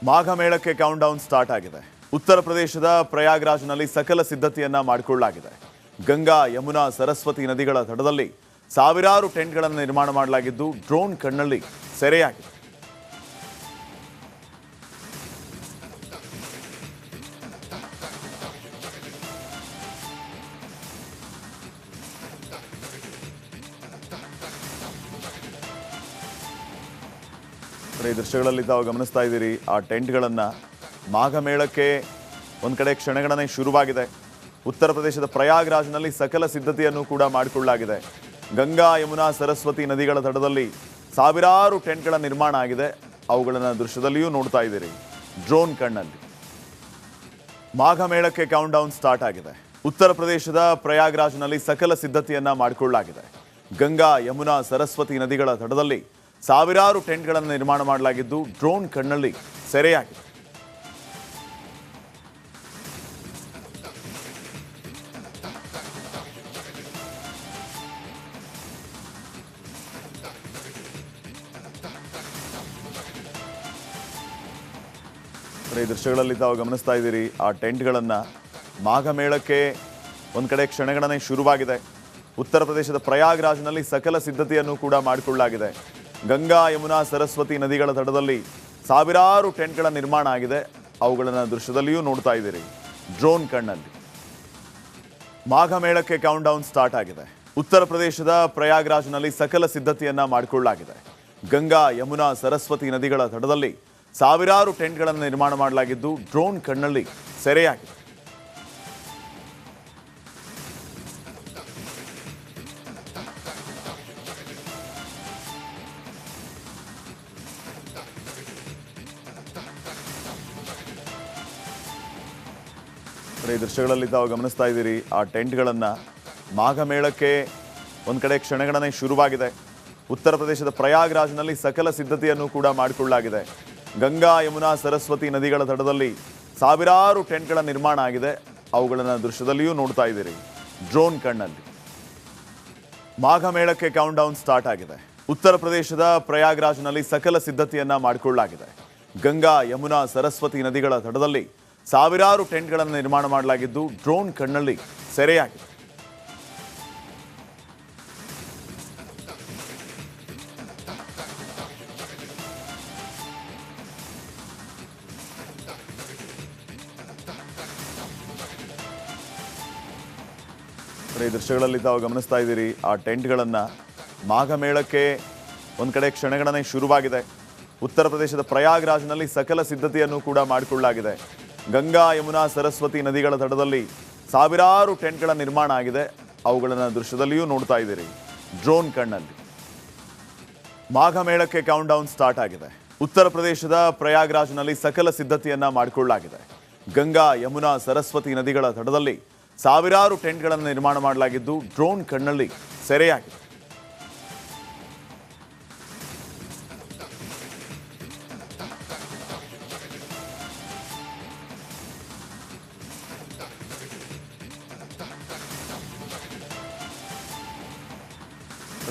ಮಾಘ ಮೇಳಕ್ಕೆ count down start ಆಗಿದೆ. ಉತ್ತರ ಪ್ರದೇಶದ ಪ್ರಯಾಗ್ರಾಜ್ನಲ್ಲಿ ಸಕಲ ಸಿದ್ಧತೆಯನ್ನ ಮಾಡಿಕೊಳ್ಳಲಾಗಿದೆ. ಗಂಗಾ, ಯಮುನಾ, ಸರಸ್ವತಿ ನದಿಗಳ ತಟದಲ್ಲಿ ಸಾವಿರಾರು ಟೆಂಟ್ಗಳನ್ನು ನಿರ್ಮಾಣ ಮಾಡಲಾಗಿದ್ದು ಡ್ರೋನ್ ಕಣ್ಣಲ್ಲಿ ಸೆರೆಯಾಗಿದೆ. ಈ ದೃಶ್ಯಗಳಲ್ಲಿ ತಾವು ಗಮನಿಸ್ತಾ ಇದ್ದೀರಿ. ಆ ಟೆಂಟ್ಗಳನ್ನು ಮಾಘ ಮೇಳಕ್ಕೆ ಒಂದು ಕಡೆ ಕ್ಷಣಗಣನೆ ಶುರುವಾಗಿದೆ. ಉತ್ತರ ಪ್ರದೇಶದ ಪ್ರಯಾಗ್ರಾಜ್ನಲ್ಲಿ ಸಕಲ ಸಿದ್ಧತೆಯನ್ನು ಕೂಡ ಮಾಡಿಕೊಳ್ಳಲಾಗಿದೆ. ಗಂಗಾ, ಯಮುನಾ, ಸರಸ್ವತಿ ನದಿಗಳ ತಟದಲ್ಲಿ ಸಾವಿರಾರು ಟೆಂಟ್ಗಳ ನಿರ್ಮಾಣ ಆಗಿದೆ. ಅವುಗಳನ್ನು ದೃಶ್ಯದಲ್ಲಿಯೂ ನೋಡ್ತಾ ಇದ್ದೀರಿ ಡ್ರೋನ್ ಕಣ್ಣಲ್ಲಿ. ಮಾಘ ಮೇಳಕ್ಕೆ ಕೌಂಟ್ ಡೌನ್ ಸ್ಟಾರ್ಟ್ ಆಗಿದೆ. ಉತ್ತರ ಪ್ರದೇಶದ ಪ್ರಯಾಗ್ರಾಜ್ನಲ್ಲಿ ಸಕಲ ಸಿದ್ಧತೆಯನ್ನ ಮಾಡಿಕೊಳ್ಳಲಾಗಿದೆ. ಗಂಗಾ, ಯಮುನಾ, ಸರಸ್ವತಿ ನದಿಗಳ ತಟದಲ್ಲಿ ಸಾವಿರಾರು ಟೆಂಟ್ಗಳನ್ನು ನಿರ್ಮಾಣ ಮಾಡಲಾಗಿದ್ದು ಡ್ರೋನ್ ಕಣ್ಣಲ್ಲಿ ಸೆರೆಯಾಗಿದೆ. ಈ ದೃಶ್ಯಗಳಲ್ಲಿ ತಾವು ಗಮನಿಸ್ತಾ ಇದ್ದೀರಿ. ಆ ಟೆಂಟ್ಗಳನ್ನು ಮಾಘ ಮೇಳಕ್ಕೆ ಒಂದು ಕಡೆ ಕ್ಷಣಗಣನೆ ಶುರುವಾಗಿದೆ. ಉತ್ತರ ಪ್ರದೇಶದ ಪ್ರಯಾಗ್ರಾಜ್ನಲ್ಲಿ ಸಕಲ ಸಿದ್ಧತೆಯನ್ನು ಕೂಡ ಮಾಡಿಕೊಳ್ಳಲಾಗಿದೆ. ಗಂಗಾ, ಯಮುನಾ, ಸರಸ್ವತಿ ನದಿಗಳ ತಟದಲ್ಲಿ ಸಾವಿರಾರು ಟೆಂಟ್ಗಳ ನಿರ್ಮಾಣ ಆಗಿದೆ. ಅವುಗಳನ್ನು ದೃಶ್ಯದಲ್ಲಿಯೂ ನೋಡ್ತಾ ಇದ್ದೀರಿ ಡ್ರೋನ್ ಕಣ್ಣಲ್ಲಿ. ಮಾಘ ಮೇಳಕ್ಕೆ ಕೌಂಟ್ ಡೌನ್ ಸ್ಟಾರ್ಟ್ ಆಗಿದೆ. ಉತ್ತರ ಪ್ರದೇಶದ ಪ್ರಯಾಗ್ರಾಜ್ನಲ್ಲಿ ಸಕಲ ಸಿದ್ಧತೆಯನ್ನ ಮಾಡಿಕೊಳ್ಳಲಾಗಿದೆ. ಗಂಗಾ, ಯಮುನಾ, ಸರಸ್ವತಿ ನದಿಗಳ ತಟದಲ್ಲಿ ಸಾವಿರಾರು ಟೆಂಟ್ಗಳನ್ನು ನಿರ್ಮಾಣ ಮಾಡಲಾಗಿದ್ದು ಡ್ರೋನ್ ಕಣ್ಣಲ್ಲಿ ಸೆರೆಯಾಗಿದೆ. ಈ ದೃಶ್ಯಗಳಲ್ಲಿ ತಾವು ಗಮನಿಸ್ತಾ ಇದ್ದೀರಿ. ಆ ಟೆಂಟ್ಗಳನ್ನು ಮಾಘ ಮೇಳಕ್ಕೆ ಒಂದು ಕಡೆ ಕ್ಷಣಗಣನೆ ಶುರುವಾಗಿದೆ. ಉತ್ತರ ಪ್ರದೇಶದ ಪ್ರಯಾಗ್ರಾಜ್ನಲ್ಲಿ ಸಕಲ ಸಿದ್ಧತೆಯನ್ನು ಕೂಡ ಮಾಡಿಕೊಳ್ಳಲಾಗಿದೆ. ಗಂಗಾ, ಯಮುನಾ, ಸರಸ್ವತಿ ನದಿಗಳ ತಟದಲ್ಲಿ ಸಾವಿರಾರು ಟೆಂಟ್ಗಳ ನಿರ್ಮಾಣ ಆಗಿದೆ. ಅವುಗಳನ್ನು ದೃಶ್ಯದಲ್ಲಿಯೂ ನೋಡ್ತಾ ಇದ್ದೀರಿ ಡ್ರೋನ್ ಕಣ್ಣಲ್ಲಿ. ಮಾಘ ಮೇಳಕ್ಕೆ ಕೌಂಟ್ ಡೌನ್ ಸ್ಟಾರ್ಟ್ ಆಗಿದೆ. ಉತ್ತರ ಪ್ರದೇಶದ ಪ್ರಯಾಗ್ರಾಜ್ನಲ್ಲಿ ಸಕಲ ಸಿದ್ಧತೆಯನ್ನ ಮಾಡಿಕೊಳ್ಳಲಾಗಿದೆ. ಗಂಗಾ, ಯಮುನಾ, ಸರಸ್ವತಿ ನದಿಗಳ ತಟದಲ್ಲಿ ಸಾವಿರಾರು ಟೆಂಟ್ಗಳನ್ನು ನಿರ್ಮಾಣ ಮಾಡಲಾಗಿದ್ದು ಡ್ರೋನ್ ಕಣ್ಣಲ್ಲಿ ಸೆರೆಯಾಗಿದೆ. ಈ ದೃಶ್ಯಗಳಲ್ಲಿ ತಾವು ಗಮನಿಸ್ತಾ ಇದ್ದೀರಿ. ಆ ಟೆಂಟ್ಗಳನ್ನು ಮಾಘ ಮೇಳಕ್ಕೆ ಒಂದು ಕಡೆ ಕ್ಷಣಗಣನೆ ಶುರುವಾಗಿದೆ. ಉತ್ತರ ಪ್ರದೇಶದ ಪ್ರಯಾಗ್ರಾಜ್ನಲ್ಲಿ ಸಕಲ ಸಿದ್ಧತೆಯನ್ನು ಕೂಡ ಮಾಡಿಕೊಳ್ಳಲಾಗಿದೆ. ಗಂಗಾ, ಯಮುನಾ, ಸರಸ್ವತಿ ನದಿಗಳ ತಟದಲ್ಲಿ ಸಾವಿರಾರು ಟೆಂಟ್ಗಳ ನಿರ್ಮಾಣ ಆಗಿದೆ. ಅವುಗಳನ್ನು ದೃಶ್ಯದಲ್ಲಿಯೂ ನೋಡ್ತಾ ಇದ್ದೀರಿ ಡ್ರೋನ್ ಕಣ್ಣಲ್ಲಿ. ಮಾಘ ಮೇಳಕ್ಕೆ ಕೌಂಟ್ ಡೌನ್ ಸ್ಟಾರ್ಟ್ ಆಗಿದೆ. ಉತ್ತರ ಪ್ರದೇಶದ ಪ್ರಯಾಗ್ರಾಜ್ನಲ್ಲಿ ಸಕಲ ಸಿದ್ಧತೆಯನ್ನ ಮಾಡಿಕೊಳ್ಳಲಾಗಿದೆ. ಗಂಗಾ, ಯಮುನಾ, ಸರಸ್ವತಿ ನದಿಗಳ ತಟದಲ್ಲಿ ಸಾವಿರಾರು ಟೆಂಟ್ಗಳನ್ನು ನಿರ್ಮಾಣ ಮಾಡಲಾಗಿದ್ದು ಡ್ರೋನ್ ಕಣ್ಣಲ್ಲಿ ಸೆರೆಯಾಗಿದೆ.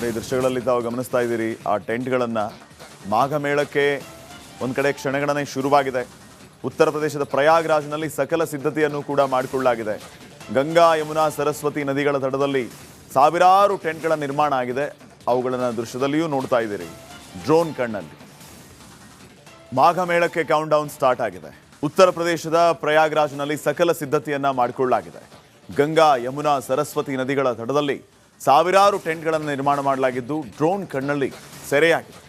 ಈ ದೃಶ್ಯಗಳಲ್ಲಿ ತಾವು ಗಮನಿಸ್ತಾ ಇದ್ದೀರಿ. ಆ ಟೆಂಟ್ಗಳನ್ನು ಮಾಘ ಮೇಳಕ್ಕೆ ಒಂದು ಕಡೆ ಕ್ಷಣಗಣನೆ ಶುರುವಾಗಿದೆ. ಉತ್ತರ ಪ್ರದೇಶದ ಪ್ರಯಾಗ್ರಾಜ್ನಲ್ಲಿ ಸಕಲ ಸಿದ್ಧತೆಯನ್ನು ಕೂಡ ಮಾಡಿಕೊಳ್ಳಲಾಗಿದೆ. ಗಂಗಾ, ಯಮುನಾ, ಸರಸ್ವತಿ ನದಿಗಳ ತಟದಲ್ಲಿ ಸಾವಿರಾರು ಟೆಂಟ್ಗಳ ನಿರ್ಮಾಣ ಆಗಿದೆ. ಅವುಗಳನ್ನು ದೃಶ್ಯದಲ್ಲಿಯೂ ನೋಡ್ತಾ ಇದ್ದೀರಿ ಡ್ರೋನ್ ಕಣ್ಣಲ್ಲಿ. ಮಾಘ ಮೇಳಕ್ಕೆ ಕೌಂಟ್ ಡೌನ್ ಸ್ಟಾರ್ಟ್ ಆಗಿದೆ. ಉತ್ತರ ಪ್ರದೇಶದ ಪ್ರಯಾಗ್ರಾಜ್ನಲ್ಲಿ ಸಕಲ ಸಿದ್ಧತೆಯನ್ನ ಮಾಡಿಕೊಳ್ಳಲಾಗಿದೆ. ಗಂಗಾ, ಯಮುನಾ, ಸರಸ್ವತಿ ನದಿಗಳ ತಟದಲ್ಲಿ ಸಾವಿರಾರು ಟೆಂಟ್ಗಳನ್ನು ನಿರ್ಮಾಣ ಮಾಡಲಾಗಿದ್ದು ಡ್ರೋನ್ ಕಣ್ಣಲ್ಲಿ ಸೆರೆಯಾಗಿದೆ.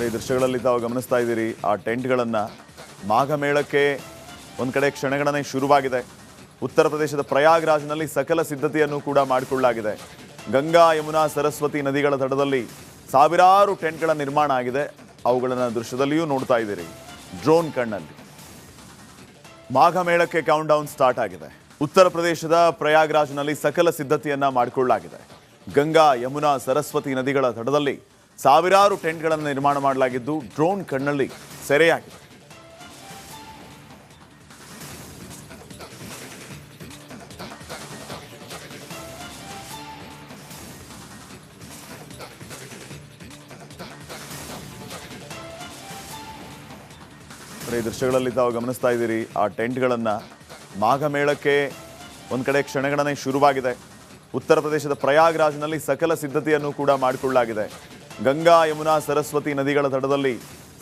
ಈ ದೃಶ್ಯಗಳಲ್ಲಿ ತಾವು ಗಮನಿಸ್ತಾ ಇದ್ದೀರಿ. ಆ ಟೆಂಟ್ಗಳನ್ನು ಮಾಘ ಮೇಳಕ್ಕೆ ಒಂದು ಕಡೆ ಕ್ಷಣಗಣನೆ ಶುರುವಾಗಿದೆ. ಉತ್ತರ ಪ್ರದೇಶದ ಪ್ರಯಾಗ್ರಾಜ್ನಲ್ಲಿ ಸಕಲ ಸಿದ್ಧತೆಯನ್ನು ಕೂಡ ಮಾಡಿಕೊಳ್ಳಲಾಗಿದೆ. ಗಂಗಾ, ಯಮುನಾ, ಸರಸ್ವತಿ ನದಿಗಳ ತಟದಲ್ಲಿ ಸಾವಿರಾರು ಟೆಂಟ್ಗಳ ನಿರ್ಮಾಣ ಆಗಿದೆ. ಅವುಗಳನ್ನು ದೃಶ್ಯದಲ್ಲಿಯೂ ನೋಡ್ತಾ ಇದ್ದೀರಿ ಡ್ರೋನ್ ಕಣ್ಣಲ್ಲಿ. ಮಾಘ ಮೇಳಕ್ಕೆ ಕೌಂಟ್ ಡೌನ್ ಸ್ಟಾರ್ಟ್ ಆಗಿದೆ. ಉತ್ತರ ಪ್ರದೇಶದ ಪ್ರಯಾಗ್ರಾಜ್ನಲ್ಲಿ ಸಕಲ ಸಿದ್ಧತೆಯನ್ನ ಮಾಡಿಕೊಳ್ಳಲಾಗಿದೆ. ಗಂಗಾ, ಯಮುನಾ, ಸರಸ್ವತಿ ನದಿಗಳ ತಟದಲ್ಲಿ ಸಾವಿರಾರು ಟೆಂಟ್ಗಳನ್ನು ನಿರ್ಮಾಣ ಮಾಡಲಾಗಿದ್ದು ಡ್ರೋನ್ ಕಣ್ಣಲ್ಲಿ ಸೆರೆಯಾಗಿದೆ. ಈ ದೃಶ್ಯಗಳಲ್ಲಿ ತಾವು ಗಮನಿಸ್ತಾ ಇದ್ದೀರಿ ಆ ಟೆಂಟ್ಗಳನ್ನು ಮಾಘಮೇಳಕ್ಕೆ ಒಂದು ಕಡೆ ಕ್ಷಣಗಣನೆ ಶುರುವಾಗಿದೆ. ಉತ್ತರ ಪ್ರದೇಶದ ಪ್ರಯಾಗ್ರಾಜ್ನಲ್ಲಿ ಸಕಲ ಸಿದ್ಧತೆಯನ್ನು ಕೂಡ ಮಾಡಿಕೊಳ್ಳಲಾಗಿದೆ. ಗಂಗಾ ಯಮುನಾ ಸರಸ್ವತಿ ನದಿಗಳ ತಟದಲ್ಲಿ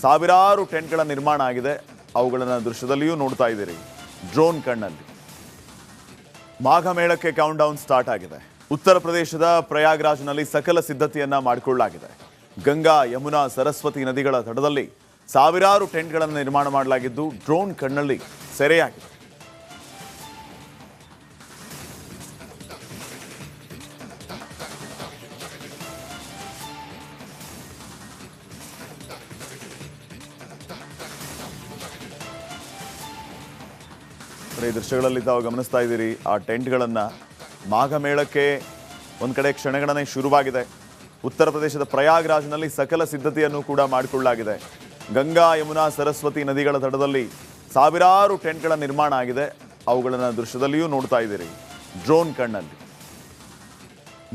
ಸಾವಿರಾರು ಟೆಂಟ್ಗಳ ನಿರ್ಮಾಣ ಆಗಿದೆ. ಅವುಗಳನ್ನು ದೃಶ್ಯದಲ್ಲಿಯೂ ನೋಡ್ತಾ ಇದ್ದೀರಿ ಡ್ರೋನ್ ಕಣ್ಣಲ್ಲಿ. ಮಾಘಮೇಳಕ್ಕೆ ಕೌಂಟ್ ಡೌನ್ ಸ್ಟಾರ್ಟ್ ಆಗಿದೆ. ಉತ್ತರ ಪ್ರದೇಶದ ಪ್ರಯಾಗ್ರಾಜ್ನಲ್ಲಿ ಸಕಲ ಸಿದ್ಧತೆಯನ್ನ ಮಾಡಿಕೊಳ್ಳಲಾಗಿದೆ. ಗಂಗಾ ಯಮುನಾ ಸರಸ್ವತಿ ನದಿಗಳ ತಟದಲ್ಲಿ ಸಾವಿರಾರು ಟೆಂಟ್ಗಳನ್ನು ನಿರ್ಮಾಣ ಮಾಡಲಾಗಿದ್ದು ಡ್ರೋನ್ ಕಣ್ಣಲ್ಲಿ ಸೆರೆಯಾಗಿದೆ. ಈ ದೃಶ್ಯಗಳಲ್ಲಿ ತಾವು ಗಮನಿಸ್ತಾ ಇದ್ದೀರಿ ಆ ಟೆಂಟ್ಗಳನ್ನು ಮಾಘಮೇಳಕ್ಕೆ ಒಂದು ಕಡೆ ಕ್ಷಣಗಣನೆ ಶುರುವಾಗಿದೆ. ಉತ್ತರ ಪ್ರದೇಶದ ಪ್ರಯಾಗ್ರಾಜ್ನಲ್ಲಿ ಸಕಲ ಸಿದ್ಧತೆಯನ್ನು ಕೂಡ ಮಾಡಿಕೊಳ್ಳಲಾಗಿದೆ. ಗಂಗಾ ಯಮುನಾ ಸರಸ್ವತಿ ನದಿಗಳ ತಟದಲ್ಲಿ ಸಾವಿರಾರು ಟೆಂಟ್ಗಳ ನಿರ್ಮಾಣ ಆಗಿದೆ. ಅವುಗಳನ್ನು ದೃಶ್ಯದಲ್ಲಿಯೂ ನೋಡ್ತಾ ಇದ್ದೀರಿ ಡ್ರೋನ್ ಕಣ್ಣಲ್ಲಿ.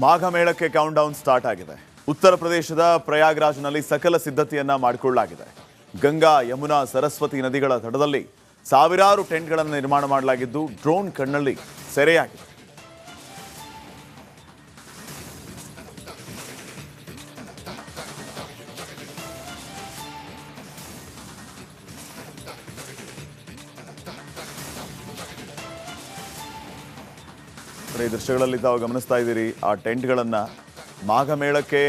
ಮಾಘಮೇಳಕ್ಕೆ ಕೌಂಟ್ ಡೌನ್ ಸ್ಟಾರ್ಟ್ ಆಗಿದೆ. ಉತ್ತರ ಪ್ರದೇಶದ ಪ್ರಯಾಗ್ರಾಜ್ನಲ್ಲಿ ಸಕಲ ಸಿದ್ಧತೆಯನ್ನ ಮಾಡಿಕೊಳ್ಳಲಾಗಿದೆ. ಗಂಗಾ ಯಮುನಾ ಸರಸ್ವತಿ ನದಿಗಳ ತಟದಲ್ಲಿ ಸಾವಿರಾರು ಟೆಂಟ್ಗಳನ್ನು ನಿರ್ಮಾಣ ಮಾಡಲಾಗಿದ್ದು ಡ್ರೋನ್ ಕಣ್ಣಲ್ಲಿ ಸೆರೆಯಾಗಿದೆ. ಈ ದೃಶ್ಯಗಳಲ್ಲಿ ತಾವು ಗಮನಿಸ್ತಾ ಇದ್ದೀರಿ ಆ ಟೆಂಟ್ಗಳನ್ನು ಮಾಘಮೇಳಕ್ಕೆ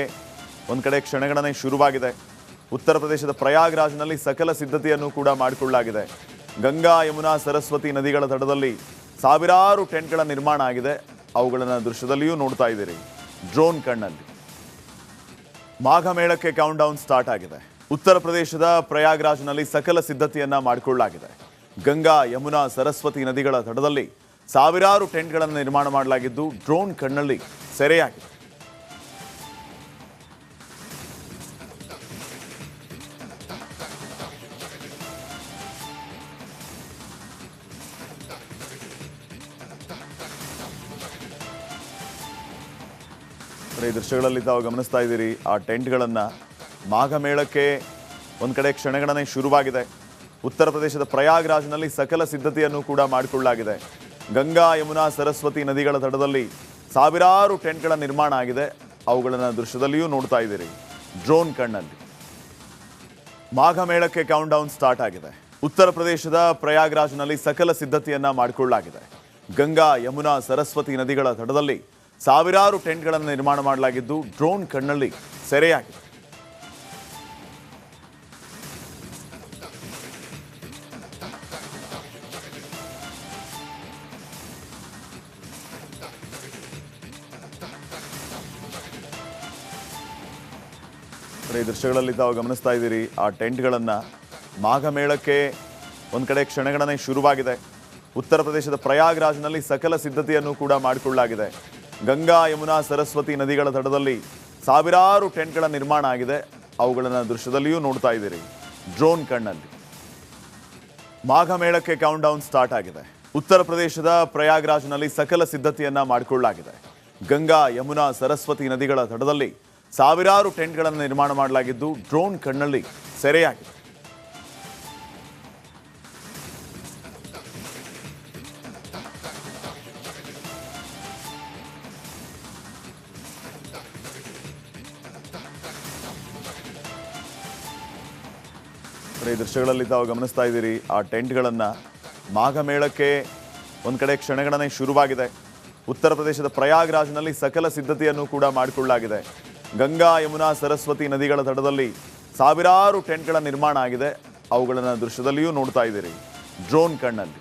ಒಂದು ಕಡೆ ಕ್ಷಣಗಣನೆ ಶುರುವಾಗಿದೆ. ಉತ್ತರ ಪ್ರದೇಶದ ಪ್ರಯಾಗ್ರಾಜ್ನಲ್ಲಿ ಸಕಲ ಸಿದ್ಧತೆಯನ್ನು ಕೂಡ ಮಾಡಿಕೊಳ್ಳಲಾಗಿದೆ. ಗಂಗಾ ಯಮುನಾ ಸರಸ್ವತಿ ನದಿಗಳ ತಟದಲ್ಲಿ ಸಾವಿರಾರು ಟೆಂಟ್ಗಳ ನಿರ್ಮಾಣ ಆಗಿದೆ. ಅವುಗಳನ್ನು ದೃಶ್ಯದಲ್ಲಿಯೂ ನೋಡ್ತಾ ಇದ್ದೀರಿ ಡ್ರೋನ್ ಕಣ್ಣಲ್ಲಿ. ಮಾಘಮೇಳಕ್ಕೆ ಕೌಂಟ್ ಡೌನ್ ಸ್ಟಾರ್ಟ್ ಆಗಿದೆ. ಉತ್ತರ ಪ್ರದೇಶದ ಪ್ರಯಾಗ್ರಾಜ್ನಲ್ಲಿ ಸಕಲ ಸಿದ್ಧತೆಯನ್ನ ಮಾಡಿಕೊಳ್ಳಲಾಗಿದೆ. ಗಂಗಾ ಯಮುನಾ ಸರಸ್ವತಿ ನದಿಗಳ ತಟದಲ್ಲಿ ಸಾವಿರಾರು ಟೆಂಟ್ಗಳನ್ನು ನಿರ್ಮಾಣ ಮಾಡಲಾಗಿದ್ದು ಡ್ರೋನ್ ಕಣ್ಣಲ್ಲಿ ಸೆರೆಯಾಗಿದೆ. ಈ ದೃಶ್ಯಗಳಲ್ಲಿ ತಾವು ಗಮನಿಸ್ತಾ ಇದ್ದೀರಿ ಆ ಟೆಂಟ್ಗಳನ್ನು ಮಾಘಮೇಳಕ್ಕೆ ಒಂದು ಕಡೆ ಕ್ಷಣಗಣನೆ ಶುರುವಾಗಿದೆ. ಉತ್ತರ ಪ್ರದೇಶದ ಪ್ರಯಾಗ್ರಾಜ್ನಲ್ಲಿ ಸಕಲ ಸಿದ್ಧತೆಯನ್ನು ಕೂಡ ಮಾಡಿಕೊಳ್ಳಲಾಗಿದೆ. ಗಂಗಾ ಯಮುನಾ ಸರಸ್ವತಿ ನದಿಗಳ ತಟದಲ್ಲಿ ಸಾವಿರಾರು ಟೆಂಟ್ಗಳ ನಿರ್ಮಾಣ ಆಗಿದೆ. ಅವುಗಳನ್ನು ದೃಶ್ಯದಲ್ಲಿಯೂ ನೋಡ್ತಾ ಇದ್ದೀರಿ ಡ್ರೋನ್ ಕಣ್ಣಲ್ಲಿ. ಮಾಘಮೇಳಕ್ಕೆ ಕೌಂಟ್ ಡೌನ್ ಸ್ಟಾರ್ಟ್ ಆಗಿದೆ. ಉತ್ತರ ಪ್ರದೇಶದ ಪ್ರಯಾಗ್ರಾಜ್ನಲ್ಲಿ ಸಕಲ ಸಿದ್ಧತೆಯನ್ನ ಮಾಡಿಕೊಳ್ಳಲಾಗಿದೆ. ಗಂಗಾ ಯಮುನಾ ಸರಸ್ವತಿ ನದಿಗಳ ತಟದಲ್ಲಿ ಸಾವಿರಾರು ಟೆಂಟ್ಗಳನ್ನು ನಿರ್ಮಾಣ ಮಾಡಲಾಗಿದ್ದು ಡ್ರೋನ್ ಕಣ್ಣಲ್ಲಿ ಸೆರೆಯಾಗಿದೆ. ಈ ದೃಶ್ಯಗಳಲ್ಲಿ ತಾವು ಗಮನಿಸ್ತಾ ಇದ್ದೀರಿ ಆ ಟೆಂಟ್ಗಳನ್ನು ಮಾಘಮೇಳಕ್ಕೆ ಒಂದು ಕಡೆ ಕ್ಷಣಗಣನೆ ಶುರುವಾಗಿದೆ. ಉತ್ತರ ಪ್ರದೇಶದ ಪ್ರಯಾಗ್ರಾಜ್ನಲ್ಲಿ ಸಕಲ ಸಿದ್ಧತೆಯನ್ನು ಕೂಡ ಮಾಡಿಕೊಳ್ಳಲಾಗಿದೆ. ಗಂಗಾ ಯಮುನಾ ಸರಸ್ವತಿ ನದಿಗಳ ತಟದಲ್ಲಿ ಸಾವಿರಾರು ಟೆಂಟ್ಗಳ ನಿರ್ಮಾಣ ಆಗಿದೆ. ಅವುಗಳನ್ನು ದೃಶ್ಯದಲ್ಲಿಯೂ ನೋಡ್ತಾ ಇದ್ದೀರಿ ಡ್ರೋನ್ ಕಣ್ಣಲ್ಲಿ. ಮಾಘಮೇಳಕ್ಕೆ ಕೌಂಟ್ ಡೌನ್ ಸ್ಟಾರ್ಟ್ ಆಗಿದೆ. ಉತ್ತರ ಪ್ರದೇಶದ ಪ್ರಯಾಗ್ರಾಜ್ನಲ್ಲಿ ಸಕಲ ಸಿದ್ಧತೆಯನ್ನ ಮಾಡಿಕೊಳ್ಳಲಾಗಿದೆ. ಗಂಗಾ ಯಮುನಾ ಸರಸ್ವತಿ ನದಿಗಳ ತಟದಲ್ಲಿ ಸಾವಿರಾರು ಟೆಂಟ್ಗಳನ್ನು ನಿರ್ಮಾಣ ಮಾಡಲಾಗಿದ್ದು ಡ್ರೋನ್ ಕಣ್ಣಲ್ಲಿ ಸೆರೆಯಾಗಿದೆ. ಈ ದೃಶ್ಯಗಳಲ್ಲಿ ತಾವು ಗಮನಿಸ್ತಾ ಇದ್ದೀರಿ ಆ ಟೆಂಟ್ಗಳನ್ನು ಮಾಘಮೇಳಕ್ಕೆ ಒಂದು ಕಡೆ ಕ್ಷಣಗಣನೆ ಶುರುವಾಗಿದೆ. ಉತ್ತರ ಪ್ರದೇಶದ ಪ್ರಯಾಗ್ರಾಜ್ನಲ್ಲಿ ಸಕಲ ಸಿದ್ಧತೆಯನ್ನು ಕೂಡ ಮಾಡಿಕೊಳ್ಳಲಾಗಿದೆ. ಗಂಗಾ ಯಮುನಾ ಸರಸ್ವತಿ ನದಿಗಳ ತಟದಲ್ಲಿ ಸಾವಿರಾರು ಟೆಂಟ್ಗಳ ನಿರ್ಮಾಣ ಆಗಿದೆ. ಅವುಗಳನ್ನು ದೃಶ್ಯದಲ್ಲಿಯೂ ನೋಡ್ತಾ ಇದ್ದೀರಿ ಡ್ರೋನ್ ಕಣ್ಣಲ್ಲಿ.